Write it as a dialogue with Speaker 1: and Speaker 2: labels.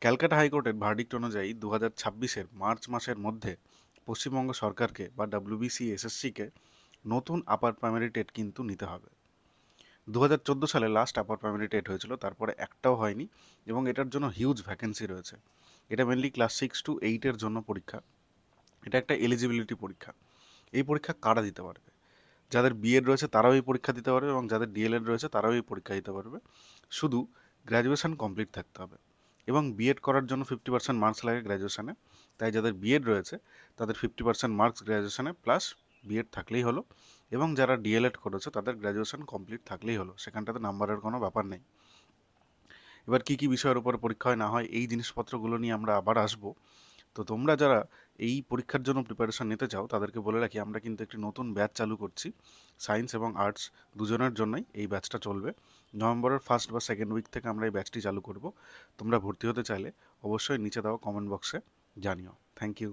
Speaker 1: ক্যালকাটা হাইকোর্টের ভার্ডিক্ট অনুযায়ী 2026-এর মার্চ মাসের মধ্যে পশ্চিমবঙ্গ সরকারকে বা ডাব্লিউবিসি এসএসসিকে নতুন আপার প্রাইমারি টেট কিন্তু নিতে হবে। 2014 সালে লাস্ট আপার প্রাইমারি টেট হয়েছিল, তারপরে একটাও হয়নি এবং এটার জন্য হিউজ ভ্যাকেন্সি রয়েছে। এটা মেনলি ক্লাস 6 to 8-এর জন্য পরীক্ষা। এটা একটা এলিজিবিলিটি পরীক্ষা। এই পরীক্ষা কারা দিতে পারবে? যাদের বিএড রয়েছে তারাও এই পরীক্ষা দিতে পারবে এবং যাদের ডিএলএড রয়েছে তারাও এই পরীক্ষা দিতে পারবে। শুধু গ্র্যাজুয়েশন কমপ্লিট থাকতে হবে এবং বিএড করার জন্য 50% মার্কস লাগে গ্র্যাজুয়েশনে। তাই যাদের বিএড রয়েছে তাদের 50% মার্কস গ্র্যাজুয়েশনে প্লাস বিএড থাকলেই হলো, এবং যারা ডিএলএড করেছে তাদের গ্র্যাজুয়েশন কমপ্লিট থাকলেই হলো, সেখানটাতে নাম্বারের কোনো ব্যাপার নেই। এবার কী কী বিষয়ের উপর পরীক্ষা হয় না হয় এই জিনিসপত্রগুলো নিয়ে আমরা আবার আসবো। তো তোমরা যারা এই পরীক্ষার জন্য প্রিপারেশন নিতে চাও তাদেরকে বলে রাখি, আমরা কিন্তু একটি নতুন ব্যাচ চালু করছি। সায়েন্স এবং আর্টস দুজনের জন্যই এই ব্যাচটা চলবে। নভেম্বরের ফার্স্ট বা সেকেন্ড উইক থেকে আমরা এই ব্যাচটি চালু করব। তোমরা ভর্তি হতে চাইলে অবশ্যই নিচে দেওয়া কমেন্ট বক্সে জানিও। Thank you.